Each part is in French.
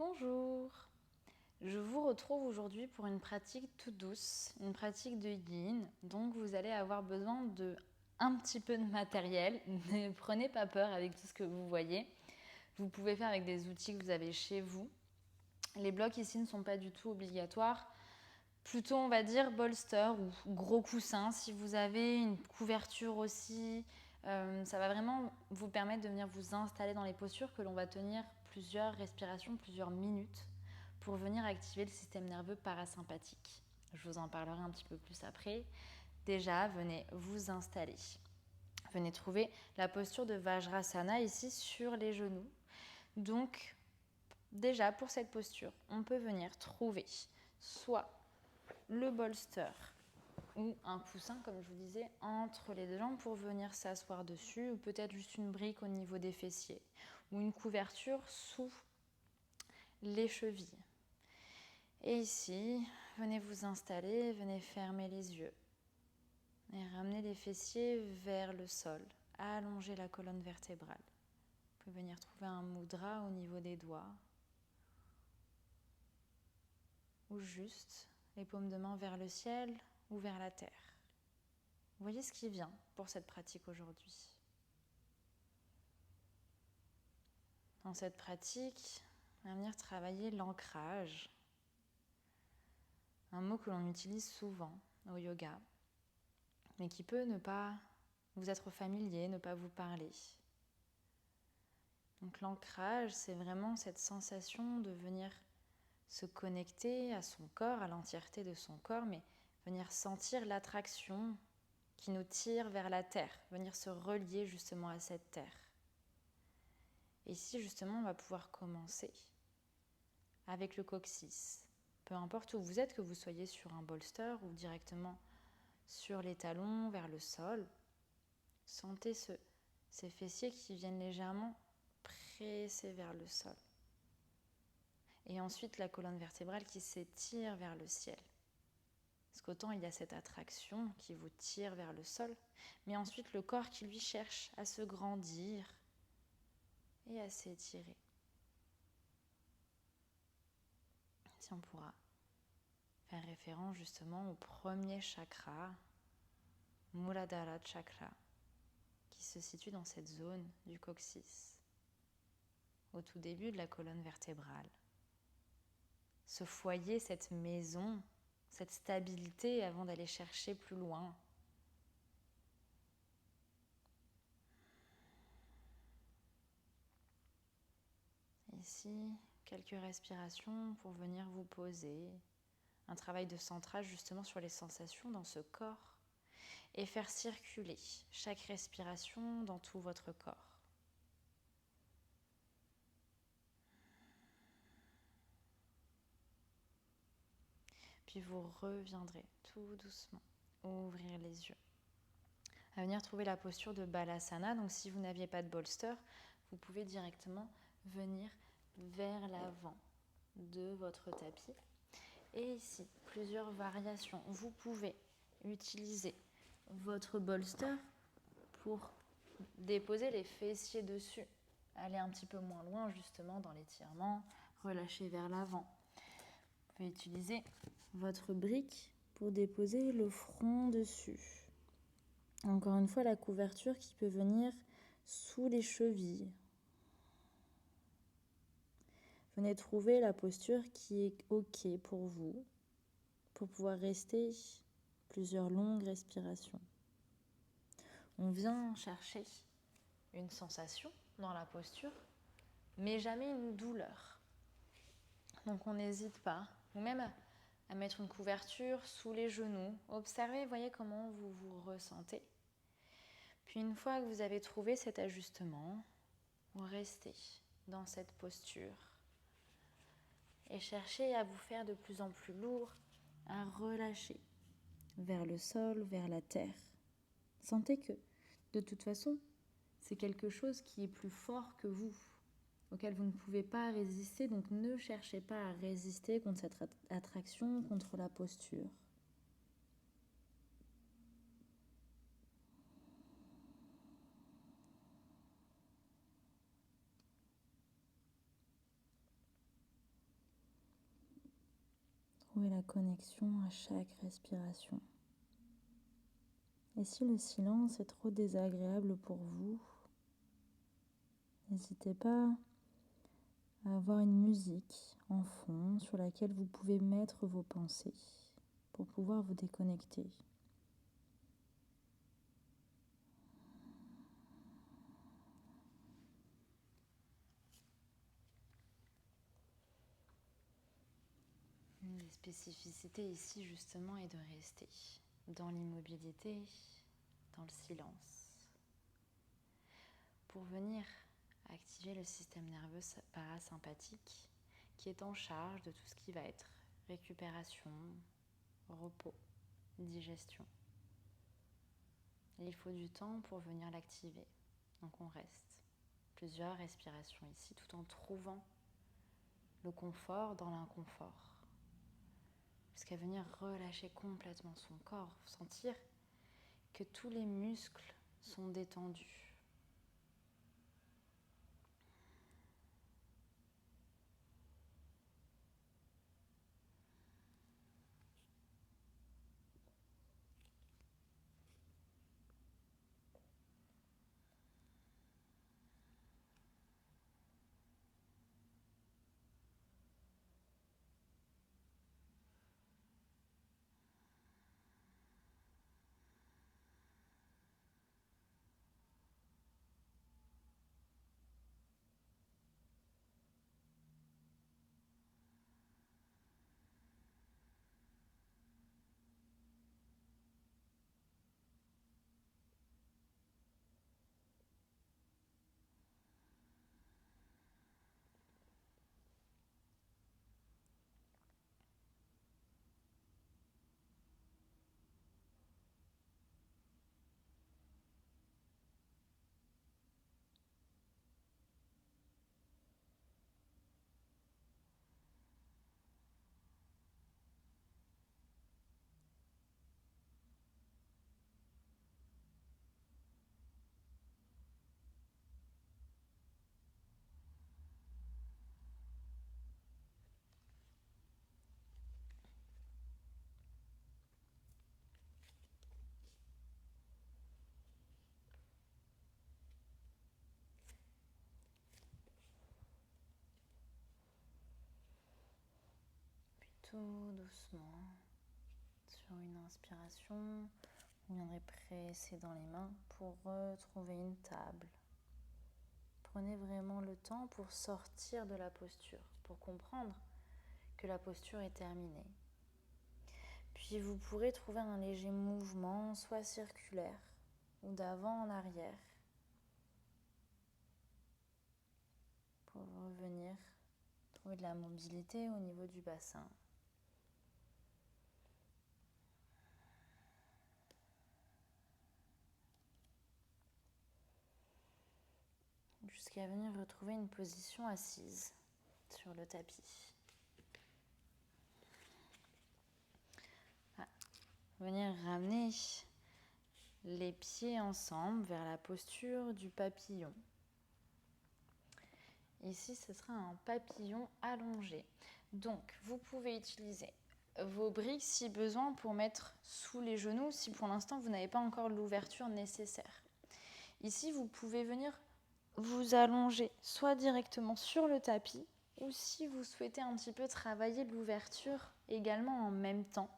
Bonjour, je vous retrouve aujourd'hui pour une pratique toute douce, une pratique de yin. Donc vous allez avoir besoin de un petit peu de matériel. Ne prenez pas peur avec tout ce que vous voyez. Vous pouvez faire avec des outils que vous avez chez vous. Les blocs ici ne sont pas du tout obligatoires. Plutôt on va dire bolster ou gros coussin. Si vous avez une couverture aussi, ça va vraiment vous permettre de venir vous installer dans les postures que l'on va tenir plusieurs respirations, plusieurs minutes pour venir activer le système nerveux parasympathique. Je vous en parlerai un petit peu plus après. Déjà, venez vous installer. Venez trouver la posture de Vajrasana ici sur les genoux. Donc, déjà pour cette posture, on peut venir trouver soit le bolster ou un coussin, comme je vous disais, entre les deux jambes pour venir s'asseoir dessus, ou peut-être juste une brique au niveau des fessiers, ou une couverture sous les chevilles. Et ici, venez vous installer, venez fermer les yeux. Et ramener les fessiers vers le sol, allonger la colonne vertébrale. Vous pouvez venir trouver un mudra au niveau des doigts, ou juste les paumes de main vers le ciel ou vers la terre. Vous voyez ce qui vient pour cette pratique aujourd'hui. Dans cette pratique, on va venir travailler l'ancrage, un mot que l'on utilise souvent au yoga, mais qui peut ne pas vous être familier, ne pas vous parler. Donc l'ancrage, c'est vraiment cette sensation de venir se connecter à son corps, à l'entièreté de son corps, mais venir sentir l'attraction qui nous tire vers la terre, venir se relier justement à cette terre. Et ici, justement, on va pouvoir commencer avec le coccyx. Peu importe où vous êtes, que vous soyez sur un bolster ou directement sur les talons, vers le sol, sentez ces fessiers qui viennent légèrement presser vers le sol. Et ensuite, la colonne vertébrale qui s'étire vers le ciel. Parce qu'autant il y a cette attraction qui vous tire vers le sol, mais ensuite le corps qui lui cherche à se grandir et à s'étirer. Si on pourra faire référence justement au premier chakra, Muladhara Chakra, qui se situe dans cette zone du coccyx, au tout début de la colonne vertébrale. Ce foyer, cette maison, cette stabilité avant d'aller chercher plus loin. Ici, quelques respirations pour venir vous poser. Un travail de centrage justement sur les sensations dans ce corps et faire circuler chaque respiration dans tout votre corps. Puis vous reviendrez tout doucement ouvrir les yeux. À venir trouver la posture de Balasana. Donc si vous n'aviez pas de bolster, vous pouvez directement venir vers l'avant de votre tapis. Et ici, plusieurs variations. Vous pouvez utiliser votre bolster pour déposer les fessiers dessus. Aller un petit peu moins loin justement dans l'étirement, relâcher vers l'avant. Vous pouvez utiliser votre brique pour déposer le front dessus. Encore une fois, la couverture qui peut venir sous les chevilles. Venez trouver la posture qui est OK pour vous, pour pouvoir rester plusieurs longues respirations. On vient chercher une sensation dans la posture, mais jamais une douleur. Donc on n'hésite pas, ou même à mettre une couverture sous les genoux. Observez, voyez comment vous vous ressentez. Puis une fois que vous avez trouvé cet ajustement, vous restez dans cette posture et cherchez à vous faire de plus en plus lourd, à relâcher vers le sol, vers la terre. Sentez que, de toute façon, c'est quelque chose qui est plus fort que vous, auquel vous ne pouvez pas résister, donc ne cherchez pas à résister contre cette attraction, contre la posture. Où est la connexion à chaque respiration? Et si le silence est trop désagréable pour vous, n'hésitez pas à avoir une musique en fond sur laquelle vous pouvez mettre vos pensées pour pouvoir vous déconnecter. Une des spécificités ici justement est de rester dans l'immobilité, dans le silence, pour venir activer le système nerveux parasympathique qui est en charge de tout ce qui va être récupération, repos, digestion. Et il faut du temps pour venir l'activer. Donc on reste plusieurs respirations ici tout en trouvant le confort dans l'inconfort. Jusqu'à venir relâcher complètement son corps, sentir que tous les muscles sont détendus. Tout doucement, sur une inspiration, vous viendrez presser dans les mains pour retrouver une table. Prenez vraiment le temps pour sortir de la posture, pour comprendre que la posture est terminée. Puis vous pourrez trouver un léger mouvement, soit circulaire ou d'avant en arrière, pour revenir trouver de la mobilité au niveau du bassin. Jusqu'à venir retrouver une position assise sur le tapis. Venir ramener les pieds ensemble vers la posture du papillon. Ici, ce sera un papillon allongé. Donc, vous pouvez utiliser vos briques si besoin pour mettre sous les genoux, si pour l'instant vous n'avez pas encore l'ouverture nécessaire. Ici, vous pouvez venir vous allonger soit directement sur le tapis, ou si vous souhaitez un petit peu travailler l'ouverture également en même temps,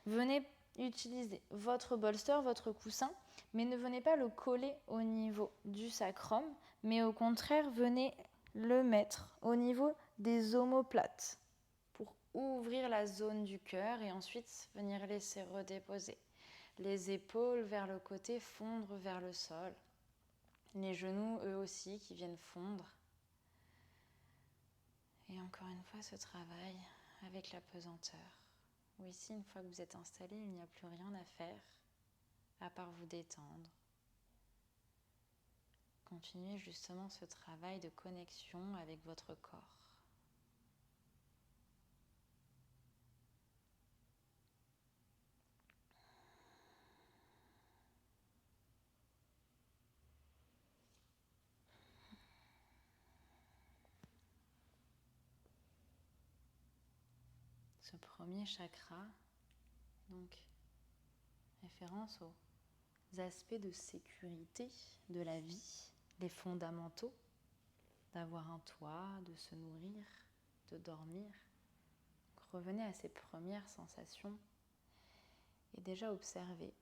venez utiliser votre bolster, votre coussin, mais ne venez pas le coller au niveau du sacrum, mais au contraire, venez le mettre au niveau des omoplates pour ouvrir la zone du cœur et ensuite venir laisser redéposer les épaules vers le côté, fondre vers le sol. Les genoux, eux aussi, qui viennent fondre. Et encore une fois, ce travail avec la pesanteur. Où ici, une fois que vous êtes installé, il n'y a plus rien à faire, à part vous détendre. Continuez justement ce travail de connexion avec votre corps. ce premier chakra, donc référence aux aspects de sécurité de la vie, les fondamentaux, d'avoir un toit, de se nourrir, de dormir. Donc, revenez à ces premières sensations et déjà observez.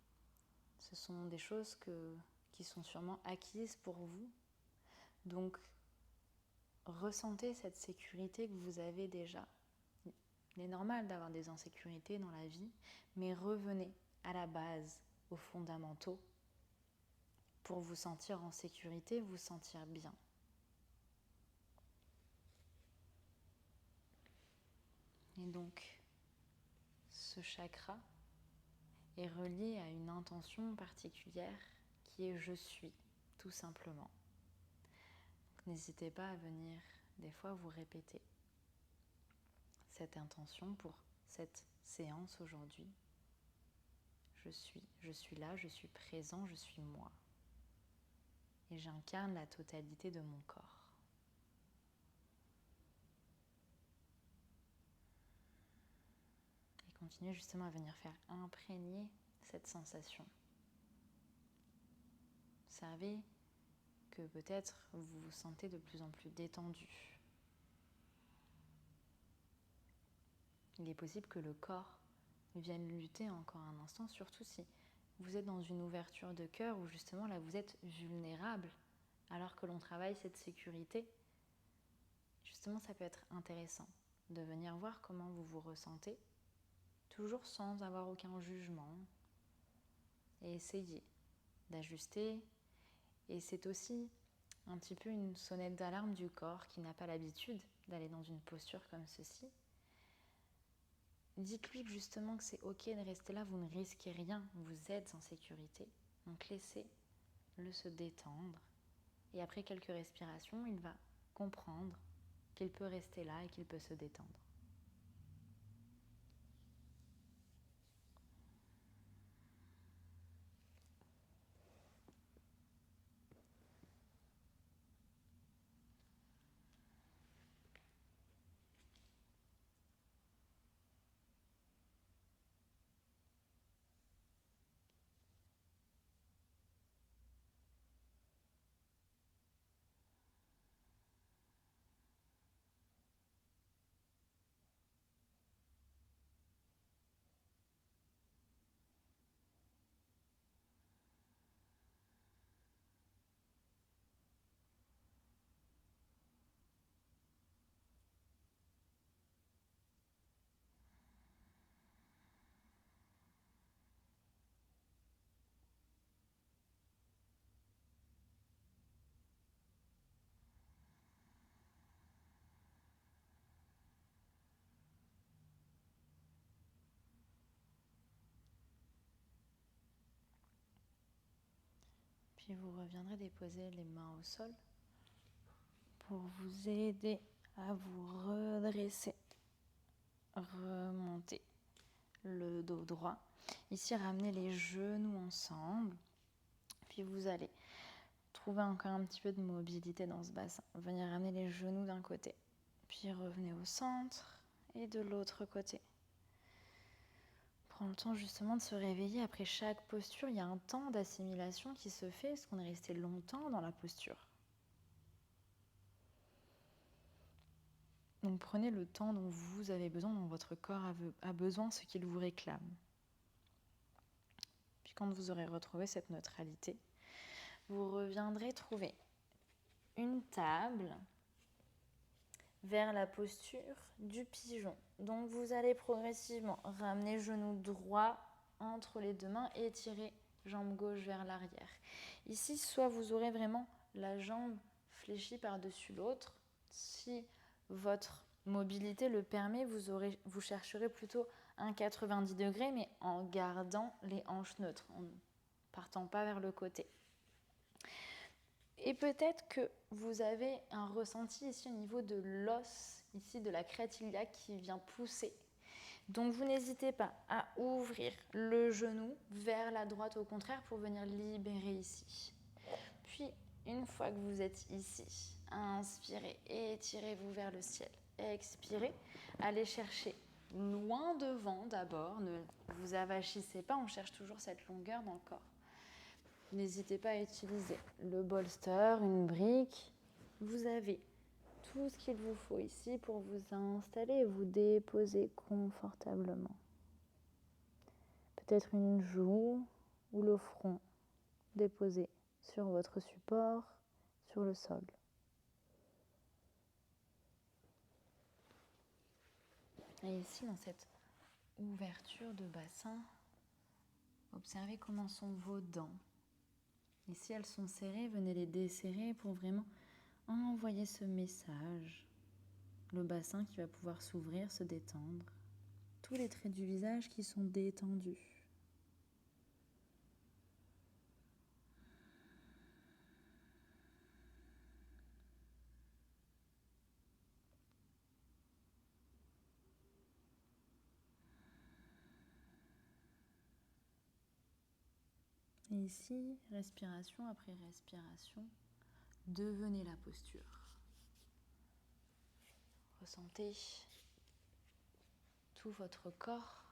Ce sont des choses qui sont sûrement acquises pour vous. Donc, ressentez cette sécurité que vous avez déjà. Il est normal d'avoir des insécurités dans la vie, mais revenez à la base, aux fondamentaux, pour vous sentir en sécurité, vous sentir bien. Et donc, ce chakra est relié à une intention particulière qui est « je suis », tout simplement. Donc, n'hésitez pas à venir des fois vous répéter cette intention pour cette séance aujourd'hui. Je suis là, je suis présent, je suis moi. Et j'incarne la totalité de mon corps. Et continuez justement à venir faire imprégner cette sensation. Observez que peut-être vous vous sentez de plus en plus détendu. Il est possible que le corps vienne lutter encore un instant, surtout si vous êtes dans une ouverture de cœur où justement là vous êtes vulnérable alors que l'on travaille cette sécurité. Justement, ça peut être intéressant de venir voir comment vous vous ressentez, toujours sans avoir aucun jugement, et essayer d'ajuster. Et c'est aussi un petit peu une sonnette d'alarme du corps qui n'a pas l'habitude d'aller dans une posture comme ceci. Dites-lui justement que c'est ok de rester là, vous ne risquez rien, vous êtes en sécurité. Donc laissez-le se détendre. Et après quelques respirations, il va comprendre qu'il peut rester là et qu'il peut se détendre. Puis vous reviendrez déposer les mains au sol pour vous aider à vous redresser, remonter le dos droit. Ici, ramenez les genoux ensemble. Puis vous allez trouver encore un petit peu de mobilité dans ce bassin. Venir ramener les genoux d'un côté. Puis revenez au centre et de l'autre côté. Prends le temps justement de se réveiller. Après chaque posture, il y a un temps d'assimilation qui se fait parce qu'on est resté longtemps dans la posture. Donc prenez le temps dont vous avez besoin, dont votre corps a besoin, ce qu'il vous réclame. Puis quand vous aurez retrouvé cette neutralité, vous reviendrez trouver une table vers la posture du pigeon. Donc vous allez progressivement ramener genou droit entre les deux mains et étirer jambe gauche vers l'arrière. Ici, soit vous aurez vraiment la jambe fléchie par-dessus l'autre. Si votre mobilité le permet, vous chercherez plutôt un 90 degrés, mais en gardant les hanches neutres, en ne partant pas vers le côté. Et peut-être que vous avez un ressenti ici au niveau de l'os, ici de la crête iliaque qui vient pousser. Donc vous n'hésitez pas à ouvrir le genou vers la droite au contraire pour venir libérer ici. Puis une fois que vous êtes ici, inspirez et étirez-vous vers le ciel. Expirez, allez chercher loin devant d'abord. Ne vous avachissez pas, on cherche toujours cette longueur dans le corps. N'hésitez pas à utiliser le bolster, une brique. Vous avez tout ce qu'il vous faut ici pour vous installer et vous déposer confortablement. Peut-être une joue ou le front déposé sur votre support, sur le sol. Et ici, dans cette ouverture de bassin, observez comment sont vos dents. Et si elles sont serrées, venez les desserrer pour vraiment envoyer ce message. Le bassin qui va pouvoir s'ouvrir, se détendre. Tous les traits du visage qui sont détendus. Et ici, respiration après respiration, devenez la posture. Ressentez tout votre corps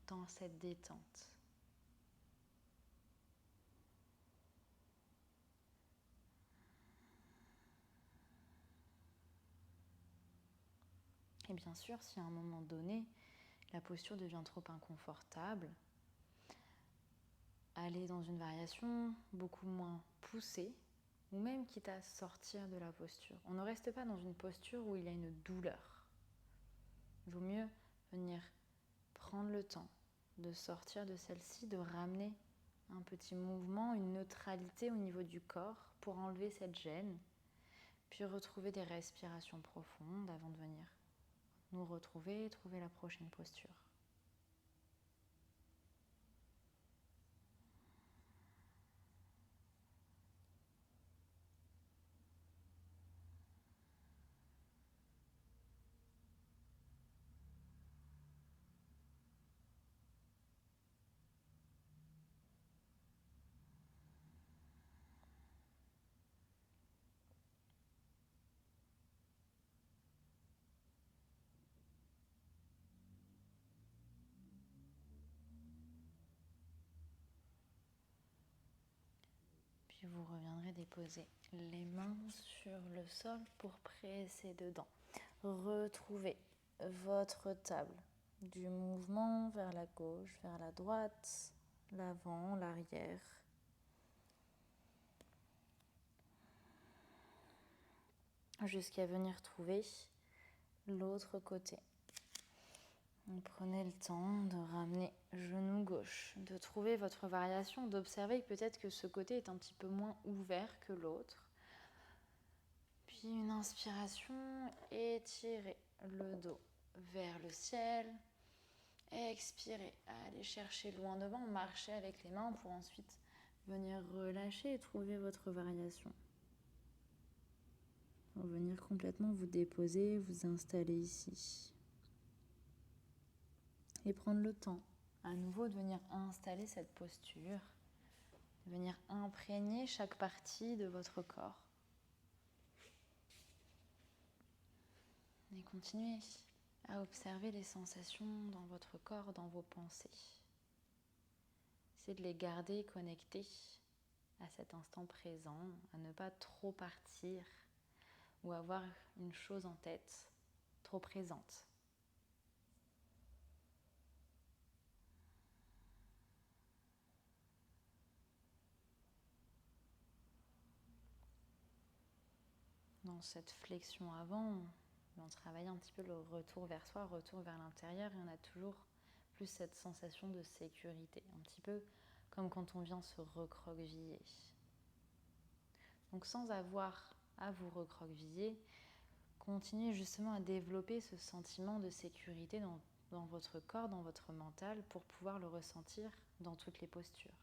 dans cette détente. Et bien sûr, si à un moment donné, la posture devient trop inconfortable, allez dans une variation beaucoup moins poussée, ou même quitte à sortir de la posture. On ne reste pas dans une posture où il y a une douleur. Il vaut mieux venir prendre le temps de sortir de celle-ci, de ramener un petit mouvement, une neutralité au niveau du corps pour enlever cette gêne, puis retrouver des respirations profondes avant de venir nous retrouver et trouver la prochaine posture. Puis vous reviendrez déposer les mains sur le sol pour presser dedans. Retrouvez votre table du mouvement vers la gauche, vers la droite, l'avant, l'arrière. Jusqu'à venir trouver l'autre côté. Donc prenez le temps de ramener genou gauche, de trouver votre variation, d'observer peut-être que ce côté est un petit peu moins ouvert que l'autre. Puis une inspiration, étirez le dos vers le ciel. Expirez, allez chercher loin devant, marchez avec les mains pour ensuite venir relâcher et trouver votre variation. Pour venir complètement vous déposer, vous installer ici. Et prendre le temps à nouveau de venir installer cette posture, de venir imprégner chaque partie de votre corps. Et continuez à observer les sensations dans votre corps, dans vos pensées. Essayez de les garder connectés à cet instant présent, à ne pas trop partir ou avoir une chose en tête trop présente. Dans cette flexion avant, on travaille un petit peu le retour vers soi, retour vers l'intérieur, et on a toujours plus cette sensation de sécurité, un petit peu comme quand on vient se recroqueviller. Donc sans avoir à vous recroqueviller, continuez justement à développer ce sentiment de sécurité dans votre corps, dans votre mental, pour pouvoir le ressentir dans toutes les postures.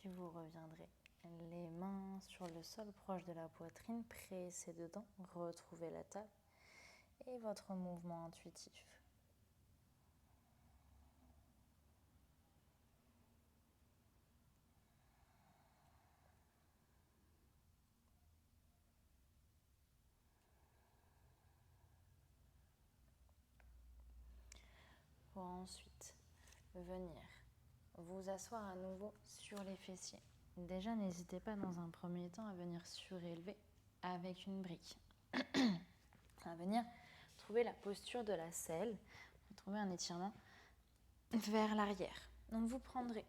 Puis vous reviendrez les mains sur le sol proche de la poitrine, pressez dedans, retrouvez la table et votre mouvement intuitif. Pour ensuite venir vous asseoir à nouveau sur les fessiers. Déjà, n'hésitez pas dans un premier temps à venir surélever avec une brique. À venir trouver la posture de la selle, trouver un étirement vers l'arrière. Donc vous prendrez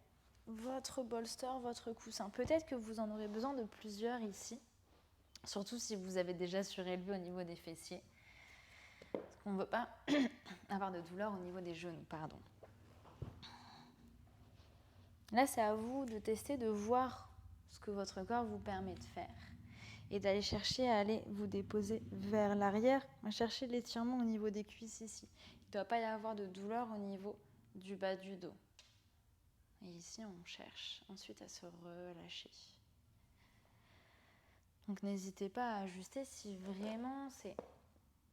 votre bolster, votre coussin. Peut-être que vous en aurez besoin de plusieurs ici, surtout si vous avez déjà surélevé au niveau des fessiers. Parce qu'on ne veut pas avoir de douleur au niveau des genoux, pardon. Là, c'est à vous de tester, de voir ce que votre corps vous permet de faire et d'aller chercher à aller vous déposer vers l'arrière, à chercher l'étirement au niveau des cuisses ici. Il ne doit pas y avoir de douleur au niveau du bas du dos. Et ici, on cherche ensuite à se relâcher. Donc, n'hésitez pas à ajuster si vraiment c'est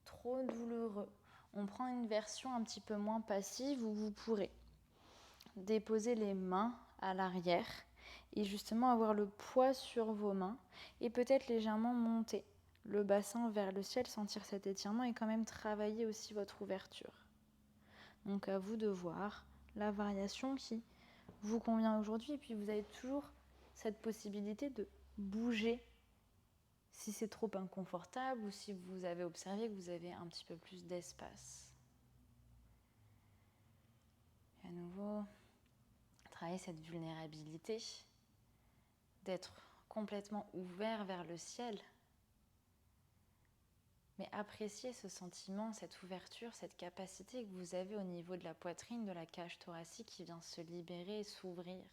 trop douloureux. On prend une version un petit peu moins passive où vous pourrez déposer les mains à l'arrière et justement avoir le poids sur vos mains et peut-être légèrement monter le bassin vers le ciel, sentir cet étirement et quand même travailler aussi votre ouverture. Donc à vous de voir la variation qui vous convient aujourd'hui et puis vous avez toujours cette possibilité de bouger si c'est trop inconfortable ou si vous avez observé que vous avez un petit peu plus d'espace. Et à nouveau, travailler cette vulnérabilité, d'être complètement ouvert vers le ciel, mais apprécier ce sentiment, cette ouverture, cette capacité que vous avez au niveau de la poitrine, de la cage thoracique qui vient se libérer et s'ouvrir.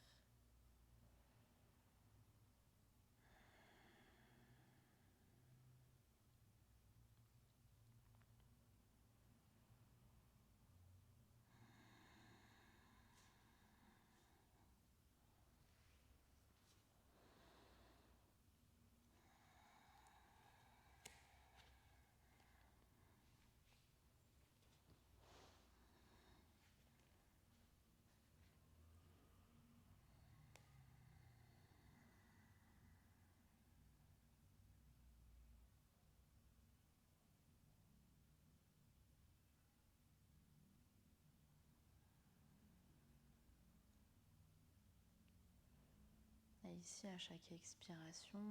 Et ici, à chaque expiration,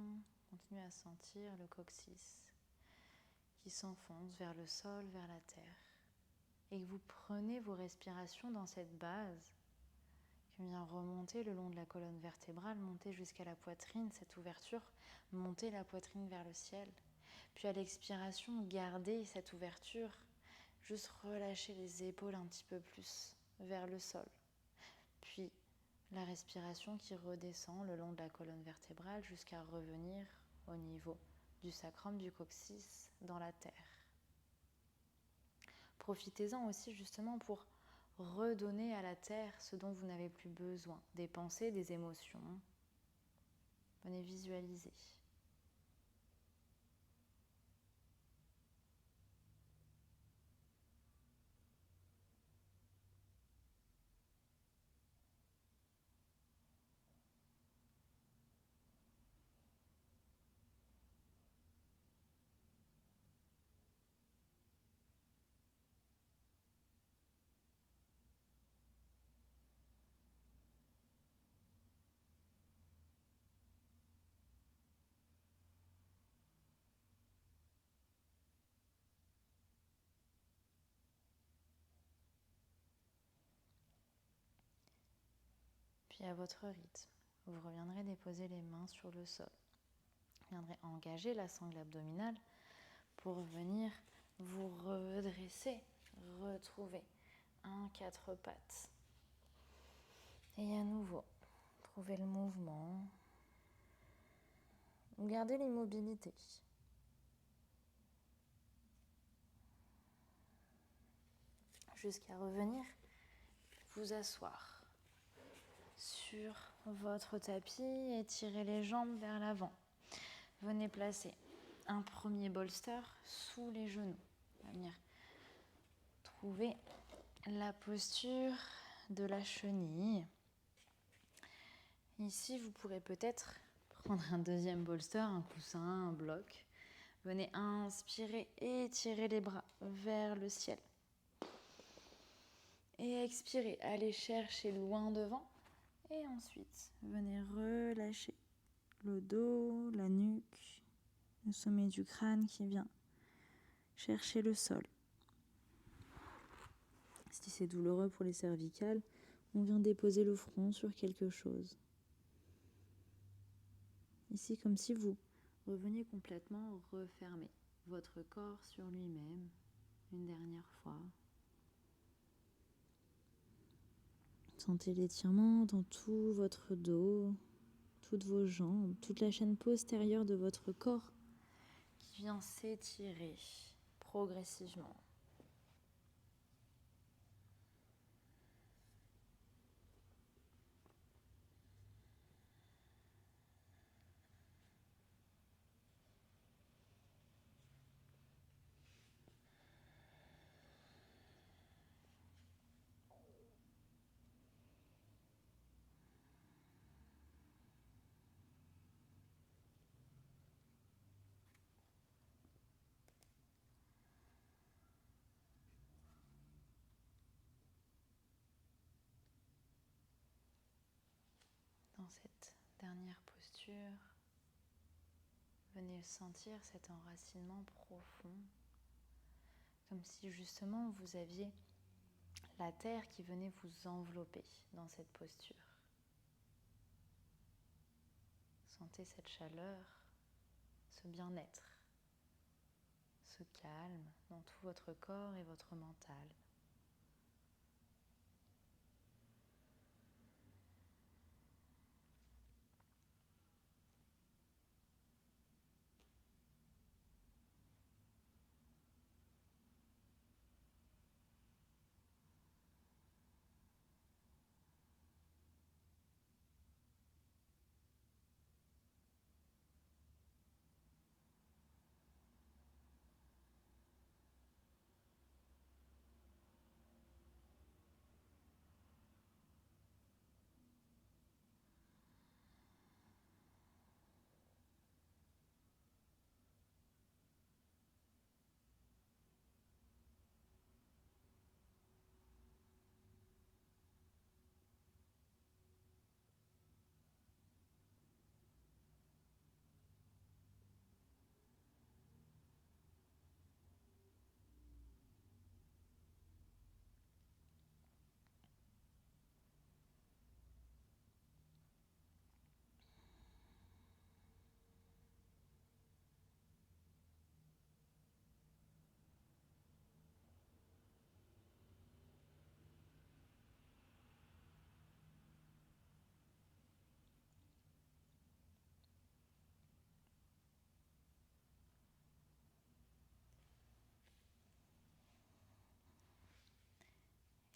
continuez à sentir le coccyx qui s'enfonce vers le sol, vers la terre. Et que vous prenez vos respirations dans cette base qui vient remonter le long de la colonne vertébrale, monter jusqu'à la poitrine, cette ouverture, monter la poitrine vers le ciel. Puis à l'expiration, gardez cette ouverture, juste relâchez les épaules un petit peu plus vers le sol. Puis la respiration qui redescend le long de la colonne vertébrale jusqu'à revenir au niveau du sacrum, du coccyx, dans la terre. Profitez-en aussi justement pour redonner à la terre ce dont vous n'avez plus besoin, des pensées, des émotions. Venez visualiser. Puis à votre rythme, vous reviendrez déposer les mains sur le sol. Vous viendrez engager la sangle abdominale pour venir vous redresser, retrouver un quatre pattes. Et à nouveau, trouvez le mouvement. Gardez l'immobilité. Jusqu'à revenir vous asseoir sur votre tapis, étirez les jambes vers l'avant. Venez placer un premier bolster sous les genoux. On va venir trouver la posture de la chenille. Ici, vous pourrez peut-être prendre un deuxième bolster, un coussin, un bloc. Venez inspirer et étirer les bras vers le ciel. Et expirez, allez chercher loin devant. Et ensuite, venez relâcher le dos, la nuque, le sommet du crâne qui vient chercher le sol. Si c'est douloureux pour les cervicales, on vient déposer le front sur quelque chose. Ici, comme si vous reveniez complètement refermer votre corps sur lui-même une dernière fois. Sentez l'étirement dans tout votre dos, toutes vos jambes, toute la chaîne postérieure de votre corps qui vient s'étirer progressivement. Dans cette dernière posture, venez sentir cet enracinement profond, comme si justement vous aviez la terre qui venait vous envelopper dans cette posture. Sentez cette chaleur, ce bien-être, ce calme dans tout votre corps et votre mental.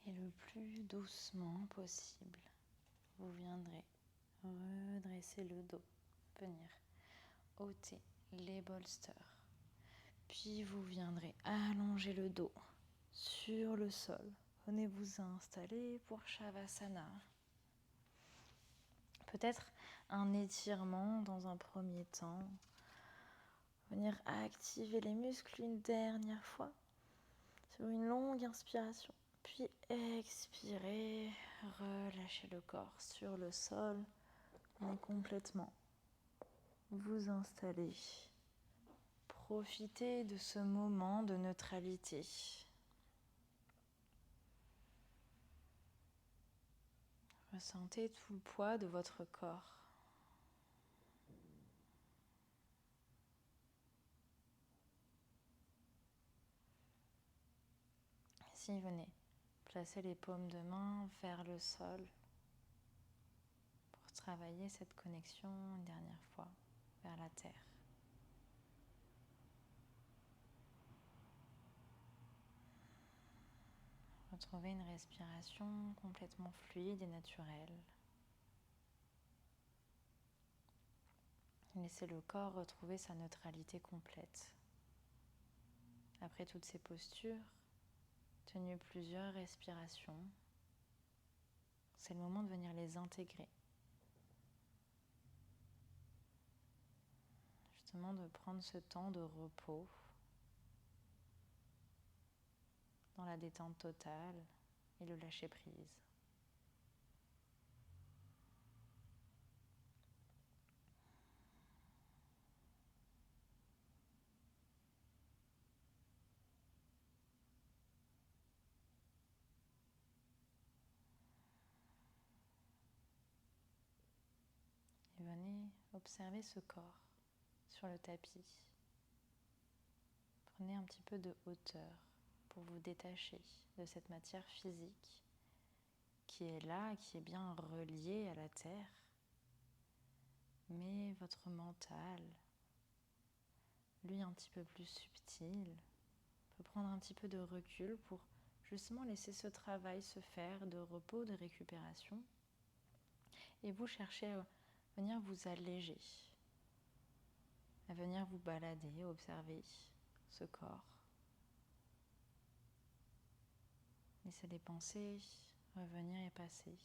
Et le plus doucement possible, vous viendrez redresser le dos, venir ôter les bolsters. Puis vous viendrez allonger le dos sur le sol. Venez vous installer pour Shavasana. Peut-être un étirement dans un premier temps. Venir activer les muscles une dernière fois sur une longue inspiration. Puis expirez, relâchez le corps sur le sol et complètement vous installer. Profitez de ce moment de neutralité. Ressentez tout le poids de votre corps. Ici, venez placer les paumes de main vers le sol pour travailler cette connexion une dernière fois vers la terre. Retrouvez une respiration complètement fluide et naturelle. Laissez le corps retrouver sa neutralité complète. Après toutes ces postures, tenues plusieurs respirations, c'est le moment de venir les intégrer. Justement de prendre ce temps de repos dans la détente totale et le lâcher prise. Et venez observer ce corps sur le tapis. Prenez un petit peu de hauteur pour vous détacher de cette matière physique qui est là, qui est bien reliée à la terre. Mais votre mental, lui un petit peu plus subtil, peut prendre un petit peu de recul pour justement laisser ce travail se faire de repos, de récupération. Et vous cherchez à venir vous alléger, à venir vous balader, observer ce corps. Laissez les pensées revenir et passer.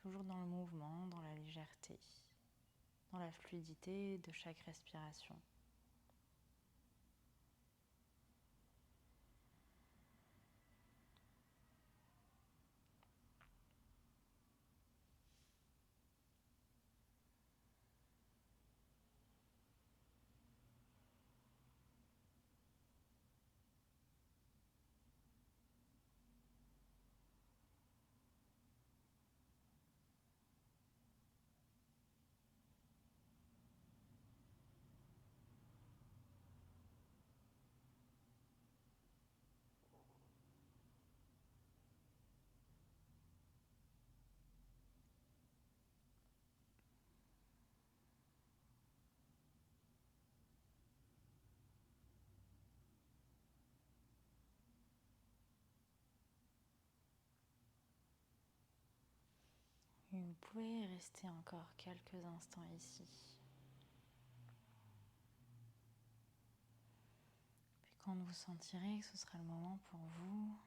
Toujours dans le mouvement, dans la légèreté, dans la fluidité de chaque respiration. Et vous pouvez rester encore quelques instants ici. Puis quand vous sentirez que ce sera le moment pour vous,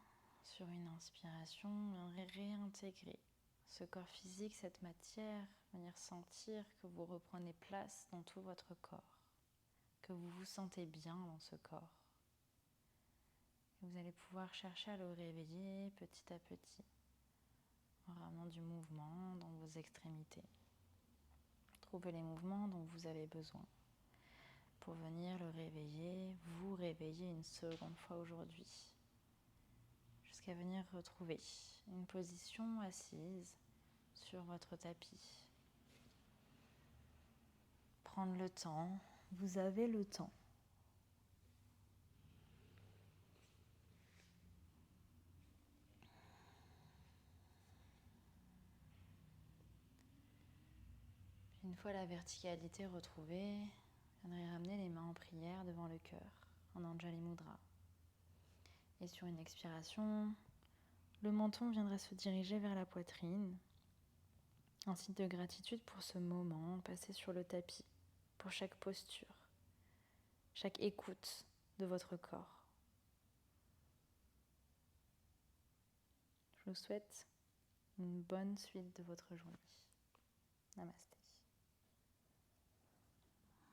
sur une inspiration, vous viendrez réintégrer ce corps physique, cette matière, venir sentir que vous reprenez place dans tout votre corps, que vous vous sentez bien dans ce corps. Et vous allez pouvoir chercher à le réveiller petit à petit, en ramenant du mouvement dans vos extrémités. Trouvez les mouvements dont vous avez besoin pour venir le réveiller, vous réveiller une seconde fois aujourd'hui, jusqu'à venir retrouver une position assise sur votre tapis. Prendre le temps, vous avez le temps. Une fois la verticalité retrouvée, vous viendrez ramener les mains en prière devant le cœur, en Anjali Mudra. Et sur une expiration, le menton viendra se diriger vers la poitrine, un signe de gratitude pour ce moment passé sur le tapis, pour chaque posture, chaque écoute de votre corps. Je vous souhaite une bonne suite de votre journée. Namasté.